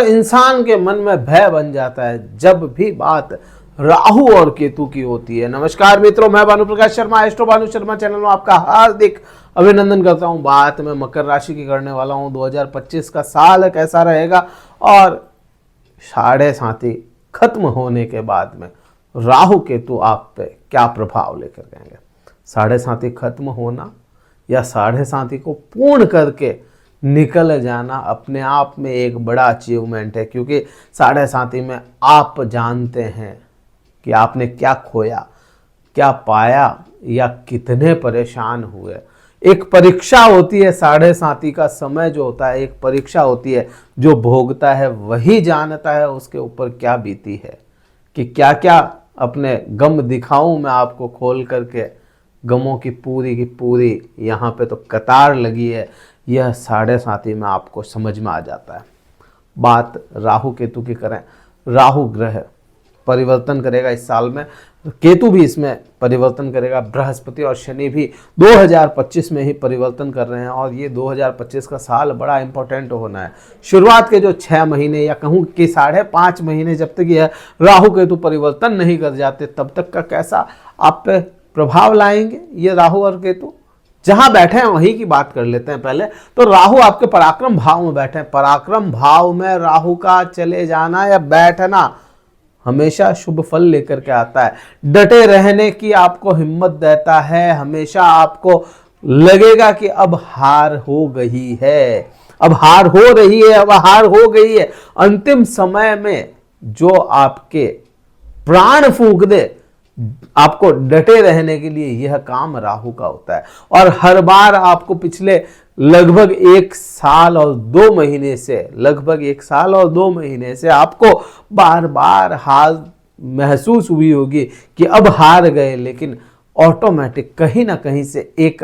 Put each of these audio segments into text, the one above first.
इंसान के मन में भय बन जाता है जब भी बात राहु और केतु की होती है। नमस्कार मित्रों, मैं भानु प्रकाश शर्मा, एस्ट्रो भानु शर्मा चैनल में आपका हार्दिक अभिनंदन करता हूं। बात मैं मकर राशि की करने वाला हूं। 2025 का साल कैसा रहेगा और साढ़े साथी खत्म होने के बाद में राहु केतु आप पे क्या प्रभाव लेकर गएंगे। साढ़े साथी खत्म होना या साढ़े साथी को पूर्ण करके निकल जाना अपने आप में एक बड़ा अचीवमेंट है, क्योंकि साढ़े साथी में आप जानते हैं कि आपने क्या खोया, क्या पाया या कितने परेशान हुए। एक परीक्षा होती है, साढ़े साथी का समय जो होता है एक परीक्षा होती है। जो भोगता है वही जानता है उसके ऊपर क्या बीती है। कि क्या क्या अपने गम दिखाऊं मैं आपको खोल करके, गमों की पूरी यहाँ पे तो कतार लगी है। यह साढ़े साथी में आपको समझ में आ जाता है। बात राहु केतु की करें, राहु ग्रह परिवर्तन करेगा इस साल में, केतु भी इसमें परिवर्तन करेगा, बृहस्पति और शनि भी 2025 में ही परिवर्तन कर रहे हैं। और ये 2025 का साल बड़ा इंपॉर्टेंट होना है। शुरुआत के जो 6 महीने या कहूँ कि 5.5 महीने जब तक यह राहु केतु परिवर्तन नहीं कर जाते तब तक का कैसा आप पे प्रभाव लाएंगे ये राहु और केतु। जहां बैठे हैं वहीं की बात कर लेते हैं पहले। तो राहु आपके पराक्रम भाव में बैठे हैं। पराक्रम भाव में राहु का चले जाना या बैठना हमेशा शुभ फल लेकर के आता है। डटे रहने की आपको हिम्मत देता है। हमेशा आपको लगेगा कि अब हार हो गई है, अब हार हो रही है, अब हार हो गई है। अंतिम समय में जो आपके प्राण फूंक दे, आपको डटे रहने के लिए, यह काम राहु का होता है। और हर बार आपको पिछले लगभग 1 साल और 2 महीने से, लगभग 1 साल और 2 महीने से आपको बार बार हार महसूस हुई होगी कि अब हार गए, लेकिन ऑटोमेटिक कहीं ना कहीं से एक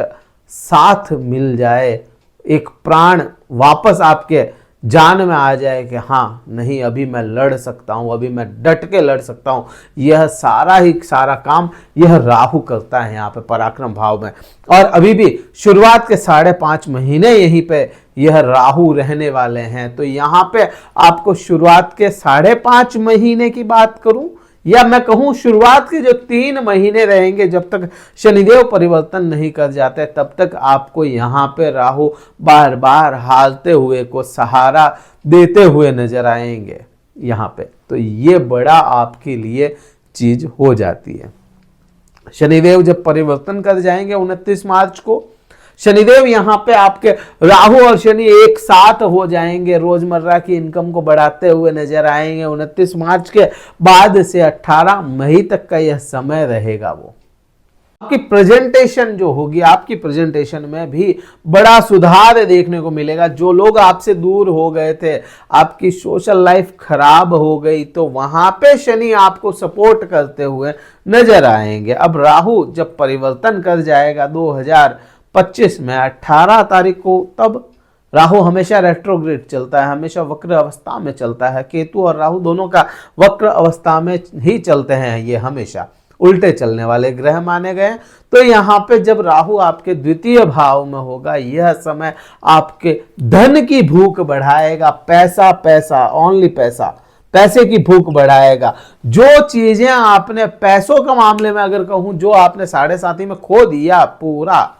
साथ मिल जाए, एक प्राण वापस आपके जान में आ जाए कि हाँ नहीं, अभी मैं लड़ सकता हूँ, अभी मैं डट के लड़ सकता हूँ। यह सारा काम यह राहु करता है यहाँ पे पराक्रम भाव में। और अभी भी शुरुआत के 5.5 महीने यहीं पे यह राहु रहने वाले हैं। तो यहाँ पे आपको शुरुआत के 5.5 महीने की बात करूँ या मैं कहूँ शुरुआत के जो 3 महीने रहेंगे, जब तक शनिदेव परिवर्तन नहीं कर जाते तब तक आपको यहाँ पे राहु बार बार हारते हुए को सहारा देते हुए नजर आएंगे यहाँ पे। तो ये बड़ा आपके लिए चीज हो जाती है। शनिदेव जब परिवर्तन कर जाएंगे 29 मार्च को, शनिदेव यहाँ पे आपके राहु और शनि एक साथ हो जाएंगे, रोजमर्रा की इनकम को बढ़ाते हुए नजर आएंगे। 29 मार्च के बाद से 18 मई तक का यह समय रहेगा। वो आपकी प्रेजेंटेशन जो होगी, आपकी प्रेजेंटेशन में भी बड़ा सुधार देखने को मिलेगा। जो लोग आपसे दूर हो गए थे, आपकी सोशल लाइफ खराब हो गई, तो वहां पे शनि आपको सपोर्ट करते हुए नजर आएंगे। अब राहु जब परिवर्तन कर जाएगा 2025 में 18 तारीख को, तब राहु हमेशा रेट्रोग्रेड चलता है, हमेशा वक्र अवस्था में चलता है। केतु और राहु दोनों का वक्र अवस्था में ही चलते हैं, ये हमेशा उल्टे चलने वाले ग्रह माने गए। तो यहाँ पे जब राहु आपके द्वितीय भाव में होगा, यह समय आपके धन की भूख बढ़ाएगा। पैसा पैसा, ओनली पैसा, पैसे की भूख बढ़ाएगा। जो चीजें आपने पैसों के मामले में अगर कहूं, जो आपने साढ़े साथी में खो दिया पूरा,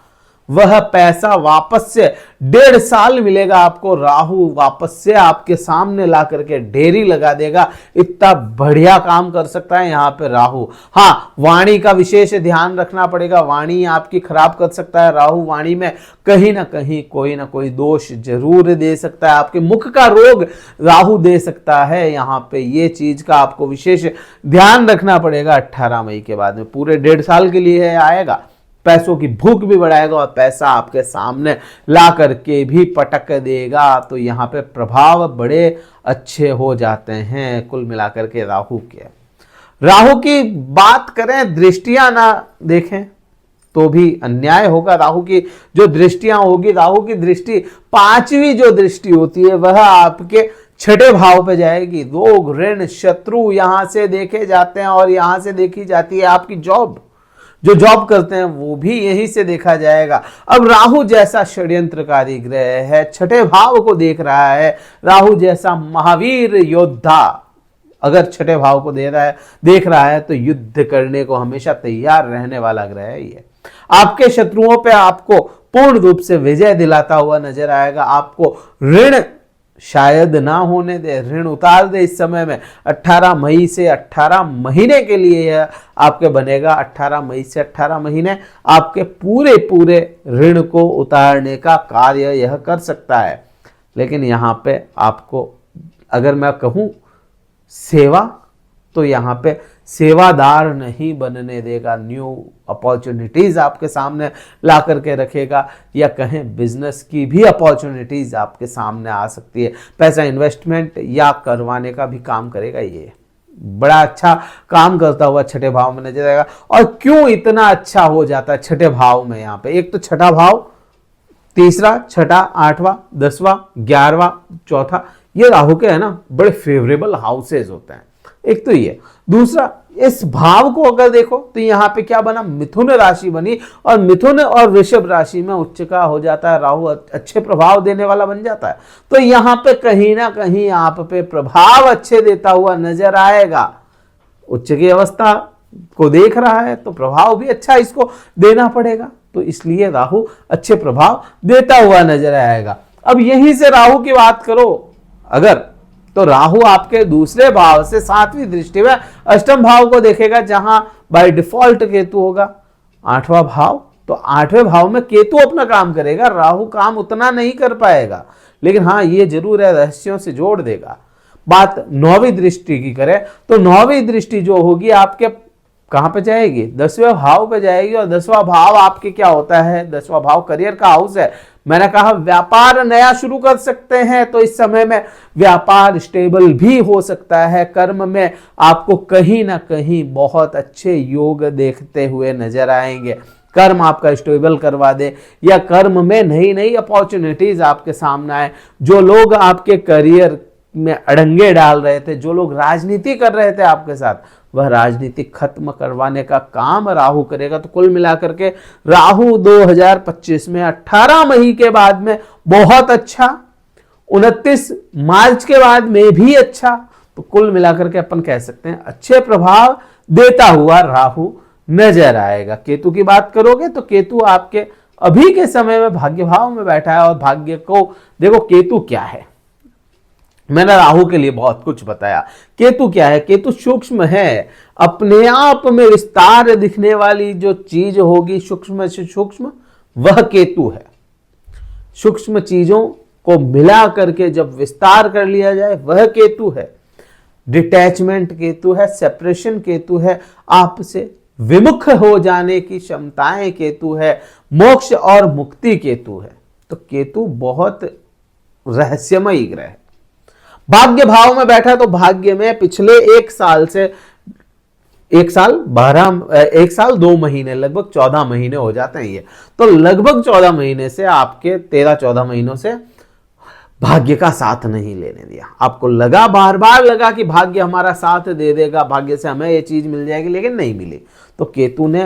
वह पैसा वापस से 1.5 साल मिलेगा आपको। राहु वापस से आपके सामने ला करके ढेरी लगा देगा। इतना बढ़िया काम कर सकता है यहाँ पे राहु। हाँ, वाणी का विशेष ध्यान रखना पड़ेगा। वाणी आपकी खराब कर सकता है राहु। वाणी में कहीं ना कहीं कोई ना कोई दोष जरूर दे सकता है। आपके मुख का रोग राहु दे सकता है यहाँ पे। ये चीज का आपको विशेष ध्यान रखना पड़ेगा। 18 मई के बाद में पूरे 1.5 साल के लिए आएगा। पैसों की भूख भी बढ़ाएगा और पैसा आपके सामने ला करके भी पटक देगा। तो यहाँ पे प्रभाव बड़े अच्छे हो जाते हैं कुल मिलाकर के राहु के। राहु की बात करें, दृष्टियां ना देखें तो भी अन्याय होगा। राहु की जो दृष्टियां होगी, राहु की दृष्टि 5वीं जो दृष्टि होती है वह आपके 6ठे भाव पे जाएगी। रोग ऋण शत्रु यहां से देखे जाते हैं और यहां से देखी जाती है आपकी जॉब। जो जॉब करते हैं वो भी यहीं से देखा जाएगा। अब राहु जैसा षड्यंत्रकारी ग्रह है, छठे भाव को देख रहा है, राहु जैसा महावीर योद्धा अगर छठे भाव को देख रहा है तो युद्ध करने को हमेशा तैयार रहने वाला ग्रह है ये। आपके शत्रुओं पे आपको पूर्ण रूप से विजय दिलाता हुआ नजर आएगा। आपको ऋण शायद ना होने दे, ऋण उतार दे इस समय में। 18 मई से 18 महीने के लिए यह आपके बनेगा। 18 मई से 18 महीने आपके पूरे पूरे ऋण को उतारने का कार्य यह कर सकता है। लेकिन यहाँ पे आपको अगर मैं कहूँ सेवा, तो यहाँ पे सेवादार नहीं बनने देगा। न्यू अपॉर्चुनिटीज आपके सामने ला करके रखेगा, या कहें बिजनेस की भी अपॉर्चुनिटीज आपके सामने आ सकती है। पैसा इन्वेस्टमेंट या करवाने का भी काम करेगा। ये बड़ा अच्छा काम करता हुआ छठे भाव में नजर आएगा। और क्यों इतना अच्छा हो जाता है छठे भाव में? यहाँ पे एक तो छठा भाव, तीसरा, छठा, 8वां, 10वां, 11वां, चौथा, ये राहु के है ना बड़े फेवरेबल हाउसेज होते हैं। एक तो ये, दूसरा इस भाव को अगर देखो तो यहाँ पे क्या बना, मिथुन राशि बनी, और मिथुन और वृषभ राशि में उच्च का हो जाता है। राहु अच्छे प्रभाव देने वाला बन जाता है। तो यहाँ पे कहीं ना कहीं आप पे प्रभाव अच्छे देता हुआ नजर आएगा। उच्च की अवस्था को देख रहा है तो प्रभाव भी अच्छा इसको देना पड़ेगा। तो इसलिए राहु अच्छे प्रभाव देता हुआ नजर आएगा। अब यहीं से राहु की बात करो अगर, तो राहु आपके दूसरे भाव से 7वीं दृष्टि में अष्टम भाव को देखेगा, जहां बाय डिफॉल्ट केतु होगा। 8वां भाव, तो 8वें भाव में केतु अपना काम करेगा, राहु काम उतना नहीं कर पाएगा। लेकिन हाँ ये जरूर है, रहस्यों से जोड़ देगा। बात 9वीं दृष्टि की करें तो 9वीं दृष्टि जो होगी आपके कहां पे जाएगी, 10वें भाव पे जाएगी। और 10वां भाव आपके क्या होता है, 10वां भाव करियर का हाउस है। मैंने कहा व्यापार नया शुरू कर सकते हैं, तो इस समय में व्यापार स्टेबल भी हो सकता है। कर्म में आपको कहीं ना कहीं बहुत अच्छे योग देखते हुए नजर आएंगे। कर्म आपका स्टेबल करवा दे, या कर्म में नई नई अपॉर्चुनिटीज आपके सामने आए। जो लोग आपके करियर में अड़ंगे डाल रहे थे, जो लोग राजनीति कर रहे थे आपके साथ, वह राजनीति खत्म करवाने का काम राहु करेगा। तो कुल मिलाकर के राहु 2025 में 18 मई के बाद में बहुत अच्छा, 29 मार्च के बाद में भी अच्छा। तो कुल मिलाकर के अपन कह सकते हैं अच्छे प्रभाव देता हुआ राहु नजर आएगा। केतु की बात करोगे तो केतु आपके अभी के समय में भाग्य भाव में बैठा है। और भाग्य को देखो, केतु क्या है, मैंने राहु के लिए बहुत कुछ बताया। केतु क्या है, केतु सूक्ष्म है, अपने आप में विस्तार दिखने वाली जो चीज होगी सूक्ष्म से सूक्ष्म, वह केतु है। सूक्ष्म चीजों को मिला करके जब विस्तार कर लिया जाए वह केतु है। डिटैचमेंट केतु है, सेपरेशन केतु है, आपसे विमुख हो जाने की क्षमताएं केतु है, मोक्ष और मुक्ति केतु है। तो केतु बहुत रहस्यमयी ग्रह है। भाग्य भाव में बैठा, तो भाग्य में पिछले 1 साल से 1 साल 2 महीने, लगभग 14 महीने हो जाते हैं ये। तो लगभग 14 महीने से आपके 13-14 महीनों से भाग्य का साथ नहीं लेने दिया। आपको लगा, बार बार लगा कि भाग्य हमारा साथ दे देगा, भाग्य से हमें ये चीज मिल जाएगी, लेकिन नहीं मिली। तो केतु ने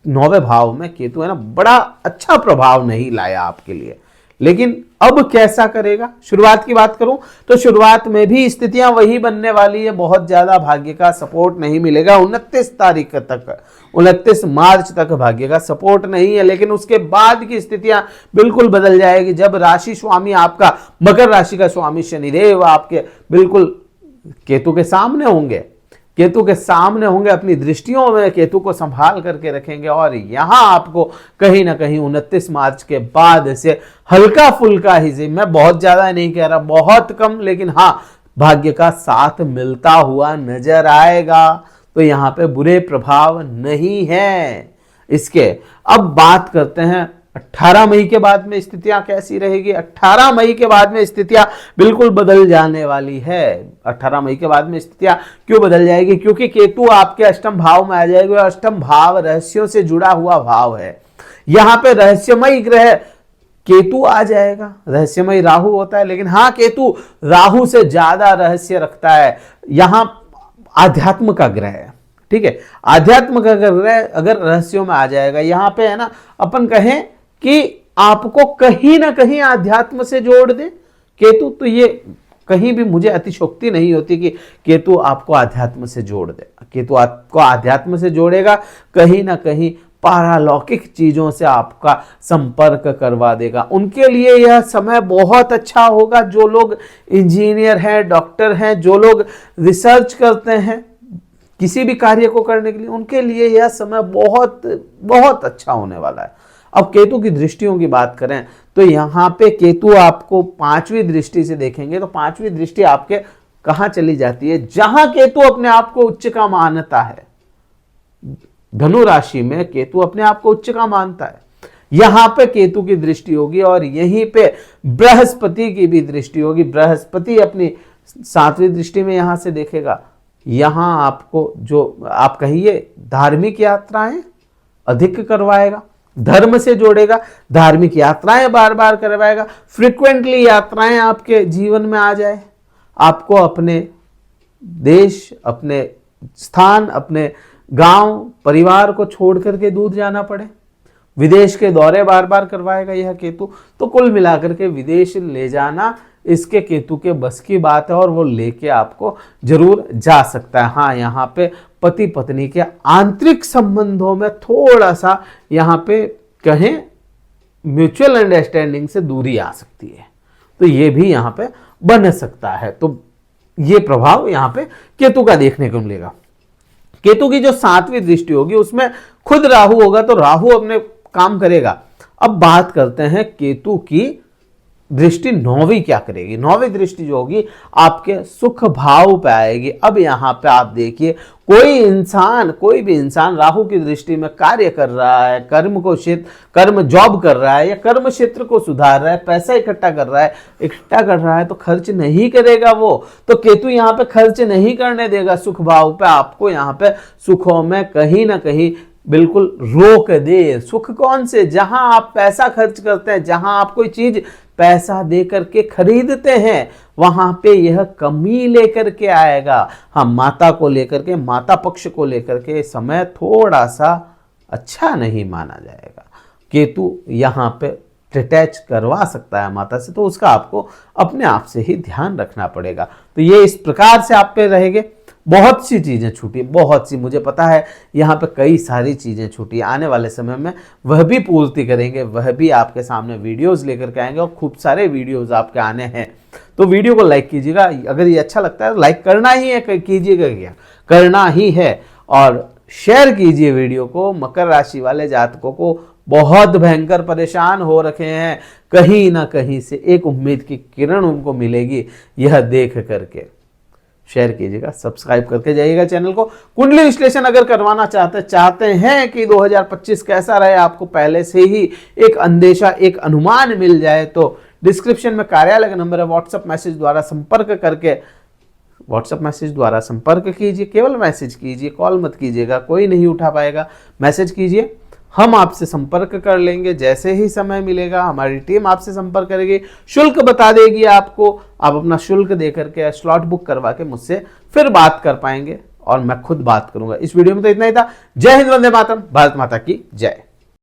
9वें भाव में, केतु है ना, बड़ा अच्छा प्रभाव नहीं लाया आपके लिए। लेकिन अब कैसा करेगा, शुरुआत की बात करूं तो शुरुआत में भी स्थितियां वही बनने वाली है। बहुत ज्यादा भाग्य का सपोर्ट नहीं मिलेगा 29 तारीख तक, 29 मार्च तक भाग्य का सपोर्ट नहीं है। लेकिन उसके बाद की स्थितियां बिल्कुल बदल जाएगी, जब राशि स्वामी आपका, मकर राशि का स्वामी शनिदेव आपके बिल्कुल केतु के सामने होंगे। केतु के सामने होंगे, अपनी दृष्टियों में केतु को संभाल करके रखेंगे। और यहां आपको कहीं ना कहीं 29 मार्च के बाद से हल्का फुल्का ही, मैं बहुत ज्यादा नहीं कह रहा, बहुत कम, लेकिन हाँ भाग्य का साथ मिलता हुआ नजर आएगा। तो यहां पे बुरे प्रभाव नहीं है इसके। अब बात करते हैं 18 मई के बाद में स्थितियां कैसी रहेगी। 18 मई के बाद में स्थितियां बिल्कुल बदल जाने वाली है। 18 मई के बाद में स्थितियां क्यों बदल जाएगी, क्योंकि केतु आपके अष्टम भाव में आ जाएगा। अष्टम भाव रहस्यों से जुड़ा हुआ भाव है। यहां पे रहस्यमय ग्रह केतु आ जाएगा। रहस्यमय राहु होता है, लेकिन हाँ केतु राहु से ज्यादा रहस्य रखता है। यहां आध्यात्म का ग्रह है, ठीक है। आध्यात्म का अगर रहस्यों में आ जाएगा, यहाँ पे है ना, अपन कहें कि आपको कहीं ना कहीं आध्यात्म से जोड़ दे केतु, तो ये कहीं भी मुझे अतिशोक्ति नहीं होती कि केतु आपको आध्यात्म से जोड़ दे। केतु आपको आध्यात्म से जोड़ेगा, कहीं ना कहीं पारलौकिक चीजों से आपका संपर्क करवा देगा। उनके लिए यह समय बहुत अच्छा होगा। जो लोग इंजीनियर हैं, डॉक्टर हैं, जो लोग रिसर्च करते हैं किसी भी कार्य को करने के लिए, उनके लिए यह समय बहुत बहुत अच्छा होने वाला है। अब केतु की दृष्टियों की बात करें तो यहाँ पे केतु आपको 5वीं दृष्टि से देखेंगे तो 5वीं दृष्टि आपके कहाँ चली जाती है, जहां केतु अपने आप को उच्च का मानता है। धनु राशि में केतु अपने आप को उच्च का मानता है, यहां पे केतु की दृष्टि होगी और यहीं पे बृहस्पति की भी दृष्टि होगी। बृहस्पति अपनी 7वीं दृष्टि में यहां से देखेगा। यहां आपको जो आप कहिए धार्मिक यात्राएं अधिक करवाएगा, धर्म से जोड़ेगा, धार्मिक यात्राएं बार बार करवाएगा, फ्रिक्वेंटली यात्राएं आपके जीवन में आ जाए, आपको अपने देश, अपने स्थान, अपने गांव, परिवार को छोड़ करके दूर जाना पड़े, विदेश के दौरे बार बार करवाएगा यह केतु। तो कुल मिलाकर के विदेश ले जाना इसके केतु के बस की बात है और वो लेके आपको जरूर जा सकता है। हाँ, यहाँ पे पति पत्नी के आंतरिक संबंधों में थोड़ा सा यहाँ पे कहें म्यूचुअल अंडरस्टैंडिंग से दूरी आ सकती है, तो ये भी यहाँ पे बन सकता है। तो ये प्रभाव यहाँ पे केतु का देखने को मिलेगा। केतु की जो 7वीं दृष्टि होगी उसमें खुद राहु होगा, तो राहु अपने काम करेगा। अब बात करते हैं केतु की दृष्टि 9वीं क्या करेगी। 9वीं दृष्टि जो होगी आपके सुख भाव पे आएगी। अब यहाँ पे आप देखिए, कोई भी इंसान राहु की दृष्टि में कार्य कर रहा है, कर्म जॉब कर रहा है या कर्म क्षेत्र को सुधार रहा है, पैसा इकट्ठा कर रहा है तो खर्च नहीं करेगा वो। तो केतु यहाँ पे खर्च नहीं करने देगा सुख भाव पे, आपको यहाँ पे सुखों में कहीं ना कहीं बिल्कुल रोक दे। सुख कौन से, जहां आप पैसा खर्च करते हैं, जहां आप कोई चीज पैसा दे करके खरीदते हैं, वहां पे यह कमी लेकर के आएगा। हाँ, माता को लेकर के, माता पक्ष को लेकर के समय थोड़ा सा अच्छा नहीं माना जाएगा। केतु यहाँ पे डिटैच करवा सकता है माता से, तो उसका आपको अपने आप से ही ध्यान रखना पड़ेगा। तो ये इस प्रकार से आप पे रहेंगे। बहुत सी चीज़ें छूटी, बहुत सी, मुझे पता है यहाँ पे कई सारी चीज़ें छूटी। आने वाले समय में वह भी पूर्ति करेंगे, वह भी आपके सामने वीडियोस लेकर के आएंगे और खूब सारे वीडियोस आपके आने हैं। तो वीडियो को लाइक कीजिएगा, अगर ये अच्छा लगता है तो लाइक करना ही है, कीजिएगा क्या, करना ही है। और शेयर कीजिए वीडियो को। मकर राशि वाले जातकों को बहुत भयंकर परेशान हो रखे हैं, कहीं ना कहीं से एक उम्मीद की किरण उनको मिलेगी यह देख करके। शेयर कीजिएगा, सब्सक्राइब करके जाइएगा चैनल को। कुंडली विश्लेषण अगर करवाना चाहते हैं कि 2025 कैसा रहे, आपको पहले से ही एक अंदेशा, एक अनुमान मिल जाए, तो डिस्क्रिप्शन में कार्यालय का नंबर है, व्हाट्सएप मैसेज द्वारा संपर्क कीजिए। केवल मैसेज कीजिए, कॉल मत कीजिएगा, कोई नहीं उठा पाएगा। मैसेज कीजिए, हम आपसे संपर्क कर लेंगे। जैसे ही समय मिलेगा हमारी टीम आपसे संपर्क करेगी, शुल्क बता देगी आपको, आप अपना शुल्क दे करके स्लॉट बुक करवा के मुझसे फिर बात कर पाएंगे और मैं खुद बात करूंगा। इस वीडियो में तो इतना ही था। जय हिंद, वंदे मातरम, भारत माता की जय।